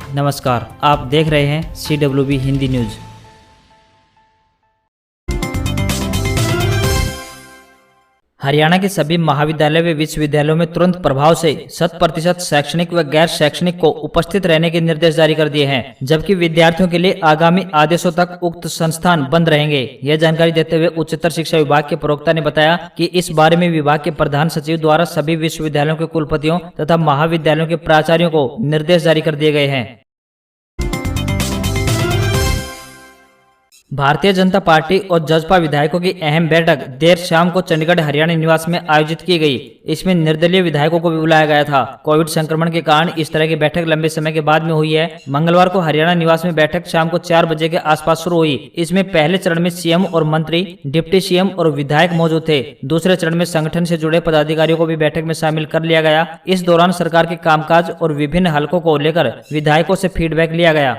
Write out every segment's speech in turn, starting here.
नमस्कार, आप देख रहे हैं CWB हिंदी न्यूज। हरियाणा के सभी महाविद्यालय व विश्वविद्यालयों में तुरंत प्रभाव से 100% शैक्षणिक व गैर शैक्षणिक को उपस्थित रहने के निर्देश जारी कर दिए हैं, जबकि विद्यार्थियों के लिए आगामी आदेशों तक उक्त संस्थान बंद रहेंगे। यह जानकारी देते हुए उच्चतर शिक्षा विभाग के प्रवक्ता ने बताया कि इस बारे में विभाग के प्रधान सचिव द्वारा सभी विश्वविद्यालयों के कुलपतियों तथा महाविद्यालयों के प्राचार्यों को निर्देश जारी कर दिए गए हैं। भारतीय जनता पार्टी और जसपा विधायकों की अहम बैठक देर शाम को चंडीगढ़ हरियाणा निवास में आयोजित की गई। इसमें निर्दलीय विधायकों को भी बुलाया गया था। कोविड संक्रमण के कारण इस तरह की बैठक लंबे समय के बाद में हुई है। मंगलवार को हरियाणा निवास में बैठक शाम को 4 बजे के आसपास शुरू हुई। इसमें पहले चरण में सीएम और मंत्री, डिप्टी सीएम और विधायक मौजूद थे। दूसरे चरण में संगठन से जुड़े पदाधिकारियों को भी बैठक में शामिल कर लिया गया। इस दौरान सरकार के कामकाज और विभिन्न हलकों को लेकर विधायकों से फीडबैक लिया गया।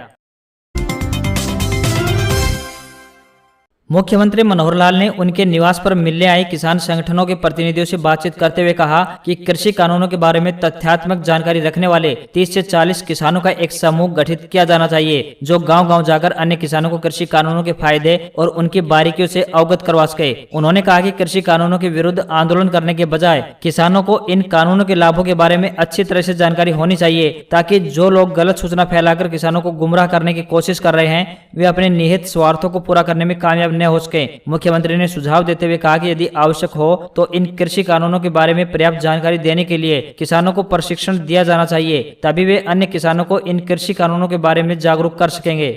मुख्यमंत्री मनोहर लाल ने उनके निवास पर मिलने आए किसान संगठनों के प्रतिनिधियों से बातचीत करते हुए कहा कि कृषि कानूनों के बारे में तथ्यात्मक जानकारी रखने वाले 30 से 40 किसानों का एक समूह गठित किया जाना चाहिए, जो गांव-गांव जाकर अन्य किसानों को कृषि कानूनों के फायदे और उनकी बारीकियों से अवगत करवा सके। उन्होंने कहा कि कृषि कानूनों के विरुद्ध आंदोलन करने के बजाय किसानों को इन कानूनों के लाभों के बारे में अच्छी तरह से जानकारी होनी चाहिए, ताकि जो लोग गलत सूचना फैलाकर किसानों को गुमराह करने की कोशिश कर रहे हैं, वे अपने निहित स्वार्थों को पूरा करने में कामयाब न हो सके। मुख्यमंत्री ने सुझाव देते हुए कहा कि यदि आवश्यक हो तो इन कृषि कानूनों के बारे में पर्याप्त जानकारी देने के लिए किसानों को प्रशिक्षण दिया जाना चाहिए, तभी वे अन्य किसानों को इन कृषि कानूनों के बारे में जागरूक कर सकेंगे।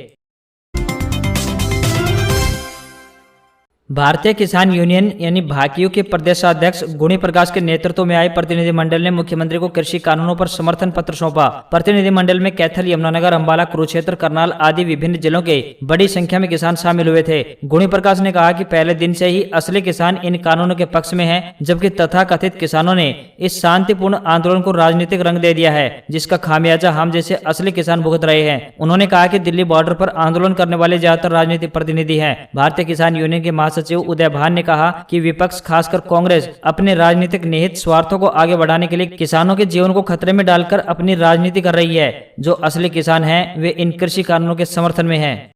भारतीय किसान यूनियन यानी भाकियू के प्रदेशाध्यक्ष गुणी प्रकाश के नेतृत्व में आए प्रतिनिधिमंडल ने मुख्यमंत्री को कृषि कानूनों पर समर्थन पत्र सौंपा। प्रतिनिधिमंडल में कैथल, यमुनानगर, अंबाला, कुरुक्षेत्र, करनाल आदि विभिन्न जिलों के बड़ी संख्या में किसान शामिल हुए थे। गुणी प्रकाश ने कहा कि पहले दिन से ही असली किसान इन कानूनों के पक्ष में है, जबकि तथाकथित किसानों ने इस शांतिपूर्ण आंदोलन को राजनीतिक रंग दे दिया है, जिसका खामियाजा हम जैसे असली किसान भुगत रहे हैं। उन्होंने कहा कि दिल्ली बॉर्डर पर आंदोलन करने वाले ज्यादातर राजनीतिक प्रतिनिधि हैं। भारतीय किसान यूनियन के महासचिव उदय भान ने कहा कि विपक्ष खासकर कांग्रेस अपने राजनीतिक निहित स्वार्थों को आगे बढ़ाने के लिए किसानों के जीवन को खतरे में डालकर अपनी राजनीति कर रही है। जो असली किसान हैं वे इन कृषि कानूनों के समर्थन में हैं।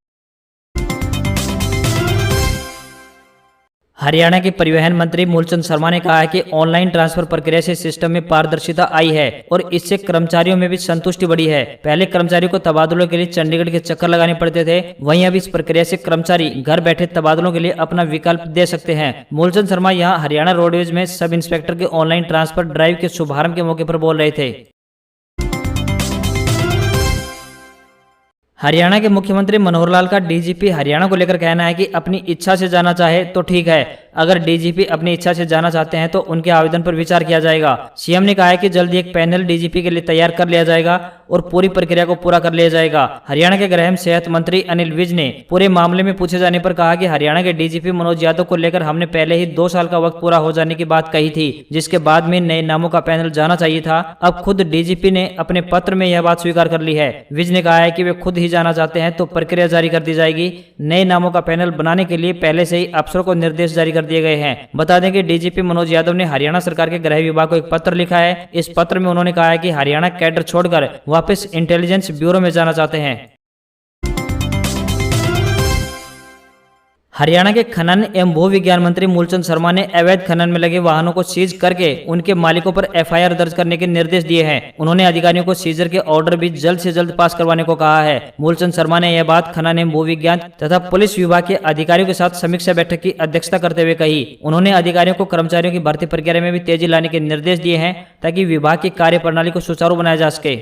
हरियाणा के परिवहन मंत्री मूलचंद शर्मा ने कहा है कि ऑनलाइन ट्रांसफर प्रक्रिया से सिस्टम में पारदर्शिता आई है और इससे कर्मचारियों में भी संतुष्टि बढ़ी है। पहले कर्मचारियों को तबादलों के लिए चंडीगढ़ के चक्कर लगाने पड़ते थे, वहीं अब इस प्रक्रिया से कर्मचारी घर बैठे तबादलों के लिए अपना विकल्प दे सकते हैं। मूलचंद शर्मा यहां हरियाणा रोडवेज में सब इंस्पेक्टर के ऑनलाइन ट्रांसफर ड्राइव के शुभारंभ के मौके पर बोल रहे थे। हरियाणा के मुख्यमंत्री मनोहर लाल का डीजीपी हरियाणा को लेकर कहना है कि अपनी इच्छा से जाना चाहे तो ठीक है, अगर डीजीपी अपनी इच्छा से जाना चाहते हैं तो उनके आवेदन पर विचार किया जाएगा। सीएम ने कहा है कि जल्द एक पैनल डीजीपी के लिए तैयार कर लिया जाएगा और पूरी प्रक्रिया को पूरा कर लिया जाएगा। हरियाणा के गृह एवं सेहत मंत्री अनिल विज ने पूरे मामले में पूछे जाने पर कहा कि हरियाणा के डीजीपी मनोज यादव को लेकर हमने पहले ही 2 साल का वक्त पूरा हो जाने की बात कही थी, जिसके बाद में नए नामों का पैनल जाना चाहिए था। अब खुद डीजीपी ने अपने पत्र में यह बात स्वीकार कर ली है। विज ने कहा है कि वे खुद ही जाना चाहते हैं तो प्रक्रिया जारी कर दी जाएगी। नए नामों का पैनल बनाने के लिए पहले से ही अफसरों को निर्देश जारी कर दिए गए हैं। बता दें कि डीजीपी मनोज यादव ने हरियाणा सरकार के गृह विभाग को एक पत्र लिखा है। इस पत्र में उन्होंने कहा है कि हरियाणा कैडर छोड़कर वापस इंटेलिजेंस ब्यूरो में जाना चाहते हैं। हरियाणा के खनन एवं भू विज्ञान मंत्री मूलचंद शर्मा ने अवैध खनन में लगे वाहनों को सीज करके उनके मालिकों पर एफआईआर दर्ज करने के निर्देश दिए हैं। उन्होंने अधिकारियों को सीजर के ऑर्डर भी जल्द से जल्द पास करवाने को कहा है। मूलचंद शर्मा ने यह बात खनन एवं भू विज्ञान तथा पुलिस विभाग के अधिकारियों के साथ समीक्षा बैठक की अध्यक्षता करते हुए कही। उन्होंने अधिकारियों को कर्मचारियों की भर्ती प्रक्रिया में भी तेजी लाने के निर्देश दिए हैं, ताकि विभाग की कार्यप्रणाली को सुचारू बनाया जा सके।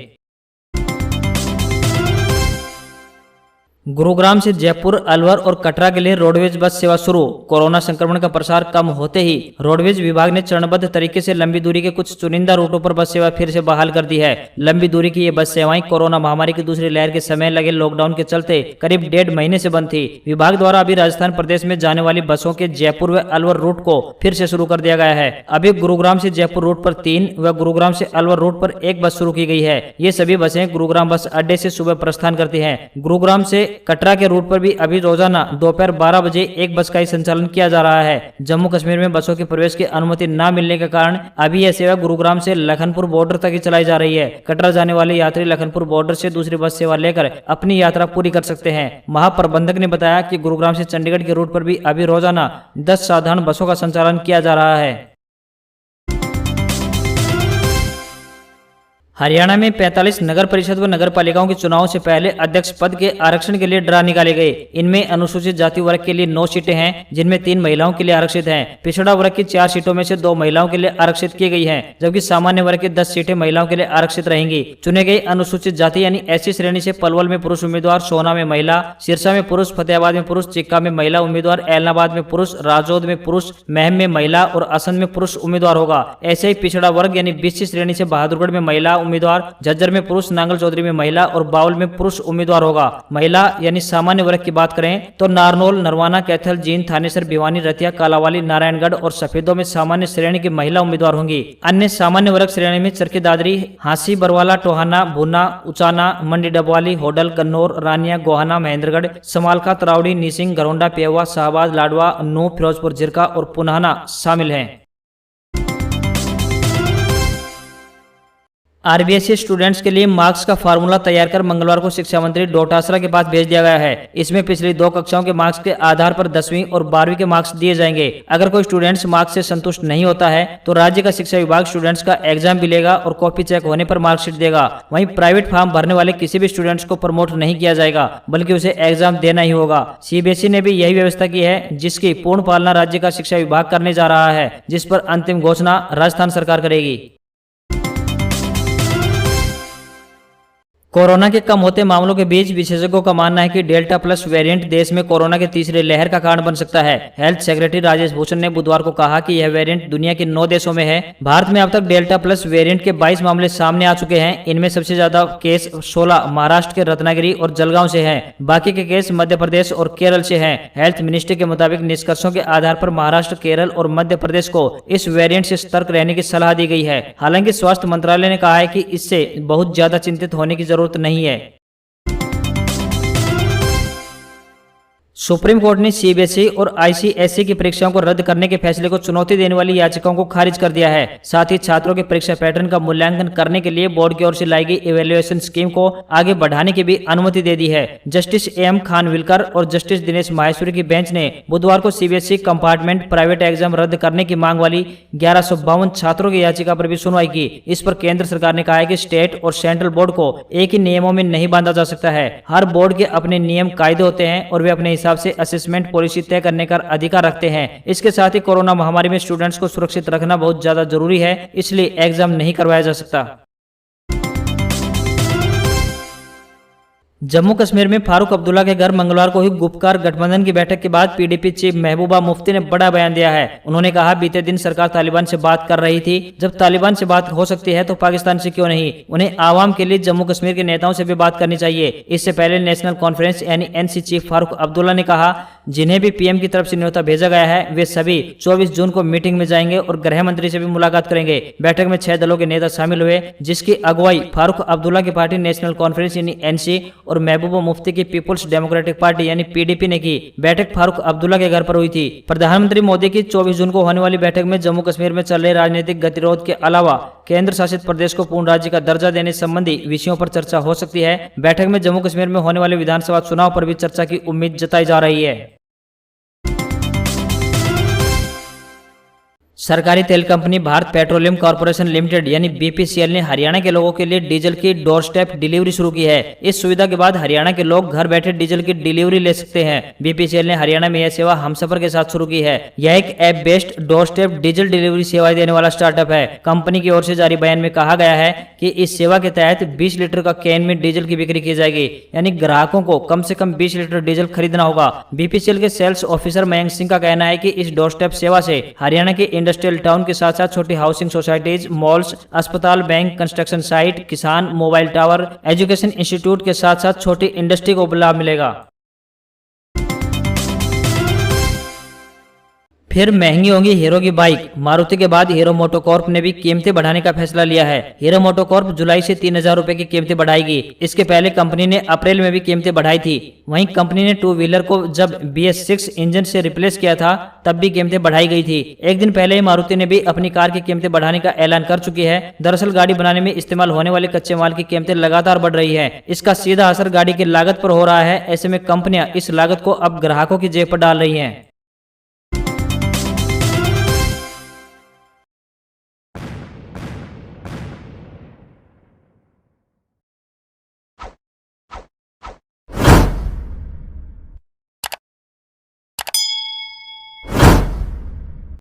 गुरुग्राम से जयपुर, अलवर और कटरा के लिए रोडवेज बस सेवा शुरू। कोरोना संक्रमण का प्रसार कम होते ही रोडवेज विभाग ने चरणबद्ध तरीके से लंबी दूरी के कुछ चुनिंदा रूटों पर बस सेवा फिर से बहाल कर दी है। लंबी दूरी की ये बस सेवाएं कोरोना महामारी की दूसरी लहर के समय लगे लॉकडाउन के चलते करीब 1.5 महीने से बंद थी। विभाग द्वारा अभी राजस्थान प्रदेश में जाने वाली बसों के जयपुर व अलवर रूट को फिर से शुरू कर दिया गया है। अभी गुरुग्राम से जयपुर रूट पर 3 व गुरुग्राम से अलवर रूट पर 1 बस शुरू की गई है। ये सभी बसें गुरुग्राम बस अड्डे से सुबह प्रस्थान करती है। गुरुग्राम से कटरा के रूट पर भी अभी रोजाना दोपहर 12 बजे एक बस का ही संचालन किया जा रहा है। जम्मू कश्मीर में बसों के प्रवेश की अनुमति न मिलने के कारण अभी यह सेवा गुरुग्राम से लखनपुर बॉर्डर तक ही चलाई जा रही है। कटरा जाने वाले यात्री लखनपुर बॉर्डर से दूसरी बस सेवा लेकर अपनी यात्रा पूरी कर सकते हैं। महाप्रबंधक ने बताया कि गुरुग्राम से चंडीगढ़ के रूट पर भी अभी रोजाना 10 साधारण बसों का संचालन किया जा रहा है। हरियाणा में 45 नगर परिषद व नगर पालिकाओं के चुनाव से पहले अध्यक्ष पद के आरक्षण के लिए ड्रा निकाले गए। इनमें अनुसूचित जाति वर्ग के लिए 9 सीटें हैं, जिनमें 3 महिलाओं के लिए आरक्षित हैं। पिछड़ा वर्ग की 4 सीटों में से 2 महिलाओं के लिए आरक्षित की गई हैं, जबकि सामान्य वर्ग की 10 सीटें महिलाओं के लिए आरक्षित रहेंगी। चुने गए अनुसूचित जाति यानी एससी श्रेणी से पलवल में पुरुष उम्मीदवार, सोना में महिला, सिरसा में पुरुष, फतेहाबाद में पुरुष, चिक्का में महिला उम्मीदवार, ऐलनाबाद में पुरुष, राजौद में पुरुष, महम में महिला और असंध में पुरुष उम्मीदवार होगा। ऐसे ही पिछड़ा वर्ग यानी बीसी श्रेणी से बहादुरगढ़ में महिला उम्मीदवार, झज्जर में पुरुष, नांगल चौधरी में महिला और बावल में पुरुष उम्मीदवार होगा। महिला यानी सामान्य वर्ग की बात करें तो नारनौल, नरवाना, कैथल, जींद, थानेसर, भिवानी, रतिया, कालावाली, नारायणगढ़ और सफेदों में सामान्य श्रेणी की महिला उम्मीदवार होंगी। अन्य सामान्य वर्ग श्रेणी में चरखी दादरी, हांसी, बरवाला, टोहाना, भूना, उचाना, मंडी डबवाली, होडल, कन्नौर, रानिया, गोहाना, महेंद्रगढ़, समालका, तरावड़ी, नीसिंग, घरौंडा, पेवा, शाहबाद, लाडवा, नूह, फिरोजपुर, जिरका और पुनाहना शामिल हैं। आरबीएसई स्टूडेंट्स के लिए मार्क्स का फार्मूला तैयार कर मंगलवार को शिक्षा मंत्री डोटासरा के पास भेज दिया गया है। इसमें पिछली 2 कक्षाओं के मार्क्स के आधार पर 10वीं और 12वीं के मार्क्स दिए जाएंगे। अगर कोई स्टूडेंट्स मार्क्स से संतुष्ट नहीं होता है तो राज्य का शिक्षा विभाग स्टूडेंट्स का एग्जाम भी लेगा और कॉपी चेक होने पर मार्कशीट देगा। वहीं प्राइवेट फॉर्म भरने वाले किसी भी स्टूडेंट्स को प्रमोट नहीं किया जाएगा, बल्कि उसे एग्जाम देना ही होगा। सीबीएसई ने भी यही व्यवस्था की है, जिसकी पूर्ण पालना राज्य का शिक्षा विभाग करने जा रहा है, जिस पर अंतिम घोषणा राजस्थान सरकार करेगी। कोरोना के कम होते मामलों के बीच विशेषज्ञों का मानना है कि डेल्टा प्लस वेरिएंट देश में कोरोना के तीसरी लहर का कारण बन सकता है। हेल्थ सेक्रेटरी राजेश भूषण ने बुधवार को कहा कि यह वेरिएंट दुनिया के 9 देशों में है। भारत में अब तक डेल्टा प्लस वेरिएंट के 22 मामले सामने आ चुके हैं। इनमें सबसे ज्यादा केस 16 महाराष्ट्र के रत्नागिरी और जलगांव से हैं। बाकी के केस मध्य प्रदेश और केरल से हैं। हेल्थ मिनिस्ट्री के मुताबिक निष्कर्षों के आधार पर महाराष्ट्र, केरल और मध्य प्रदेश को इस वेरिएंट से सतर्क रहने की सलाह दी गई है। हालांकि स्वास्थ्य मंत्रालय ने कहा है कि इससे बहुत ज्यादा चिंतित होने की जरूरत नहीं है। सुप्रीम कोर्ट ने सीबीएसई और आईसीएसई की परीक्षाओं को रद्द करने के फैसले को चुनौती देने वाली याचिकाओं को खारिज कर दिया है। साथ ही छात्रों के परीक्षा पैटर्न का मूल्यांकन करने के लिए बोर्ड की ओर से लाई गई इवैल्यूएशन स्कीम को आगे बढ़ाने की भी अनुमति दे दी है। जस्टिस एम खानविलकर और जस्टिस दिनेश माहेश्वरी की बेंच ने बुधवार को सीबीएसई कंपार्टमेंट प्राइवेट एग्जाम रद्द करने की मांग वाली 1152 छात्रों की याचिका पर भी सुनवाई की। इस पर केंद्र सरकार ने कहा है कि स्टेट और सेंट्रल बोर्ड को एक ही नियमों में नहीं बांधा जा सकता है। हर बोर्ड के अपने नियम कायदे होते हैं और वे अपने हिसाब से असेसमेंट पॉलिसी तय करने का अधिकार रखते हैं। इसके साथ ही कोरोना महामारी में स्टूडेंट्स को सुरक्षित रखना बहुत ज्यादा जरूरी है, इसलिए एग्जाम नहीं करवाया जा सकता। जम्मू कश्मीर में फारूक अब्दुल्ला के घर मंगलवार को हुई गुपकार गठबंधन की बैठक के बाद पीडीपी चीफ महबूबा मुफ्ती ने बड़ा बयान दिया है। उन्होंने कहा, बीते दिन सरकार तालिबान से बात कर रही थी। जब तालिबान से बात हो सकती है तो पाकिस्तान से क्यों नहीं? उन्हें आवाम के लिए जम्मू कश्मीर के नेताओं से भी बात करनी चाहिए। इससे पहले नेशनल कॉन्फ्रेंस यानी एनसी चीफ फारूक अब्दुल्ला ने कहा, जिन्हें भी पीएम की तरफ से न्योता भेजा गया है वे सभी 24 जून को मीटिंग में जाएंगे और गृह मंत्री से भी मुलाकात करेंगे। बैठक में 6 दलों के नेता शामिल हुए, जिसकी अगुवाई फारूक अब्दुल्ला की पार्टी नेशनल कॉन्फ्रेंस यानी एनसी और महबूबा मुफ्ती की पीपुल्स डेमोक्रेटिक पार्टी यानी पीडीपी ने की। बैठक फारूक अब्दुल्ला के घर पर हुई थी। प्रधानमंत्री मोदी की 24 जून को होने वाली बैठक में जम्मू कश्मीर में चल रहे राजनीतिक गतिरोध के अलावा केंद्र शासित प्रदेश को पूर्ण राज्य का दर्जा देने संबंधी विषयों पर चर्चा हो सकती है। बैठक में जम्मू कश्मीर में होने वाले विधानसभा चुनाव पर भी चर्चा की उम्मीद जताई जा रही है। सरकारी तेल company Bharat petroleum corporation limited यानी बीपीसीएल ने हरियाणा के लोगों के लिए डीजल की डोर स्टेप डिलीवरी शुरू की है। इस सुविधा के बाद हरियाणा के लोग घर बैठे डीजल की डिलीवरी ले सकते हैं। बीपीसीएल ने हरियाणा में यह सेवा हमसफर के साथ शुरू की है। यह एक app based door step diesel delivery सेवाएं देने वाला स्टार्टअप है। कंपनी की ओर से जारी बयान में कहा गया है कि इस सेवा के तहत 20 लीटर का कैन में डीजल की बिक्री की जाएगी, यानी ग्राहकों को कम से कम 20 लीटर डीजल खरीदना होगा। बीपीसीएल के सेल्स ऑफिसर मयंक सिंह का कहना है कि इस डोर स्टेप सेवा से हरियाणा के इंडस्ट्रियल टाउन के साथ साथ छोटी हाउसिंग सोसाइटीज, मॉल्स, अस्पताल, बैंक, कंस्ट्रक्शन साइट, किसान, मोबाइल टावर, एजुकेशन इंस्टीट्यूट के साथ साथ छोटी इंडस्ट्री को लाभ मिलेगा। फिर महंगी होंगी हीरो की बाइक। मारुति के बाद हीरो मोटोकॉर्प ने भी कीमतें बढ़ाने का फैसला लिया है। हीरो मोटोकॉर्प जुलाई से 3,000 रुपए की कीमतें बढ़ाएगी। इसके पहले कंपनी ने अप्रैल में भी कीमतें बढ़ाई थी। वहीं कंपनी ने 2 व्हीलर को जब BS6 इंजन से रिप्लेस किया था तब भी कीमतें बढ़ाई गई थी। एक दिन पहले ही मारुति ने भी अपनी कार की कीमतें बढ़ाने का ऐलान कर चुकी है। दरअसल गाड़ी बनाने में इस्तेमाल होने वाले कच्चे माल की कीमतें लगातार बढ़ रही है। इसका सीधा असर गाड़ी की लागत पर हो रहा है। ऐसे में कंपनियां इस लागत को अब ग्राहकों की जेब पर डाल रही हैं।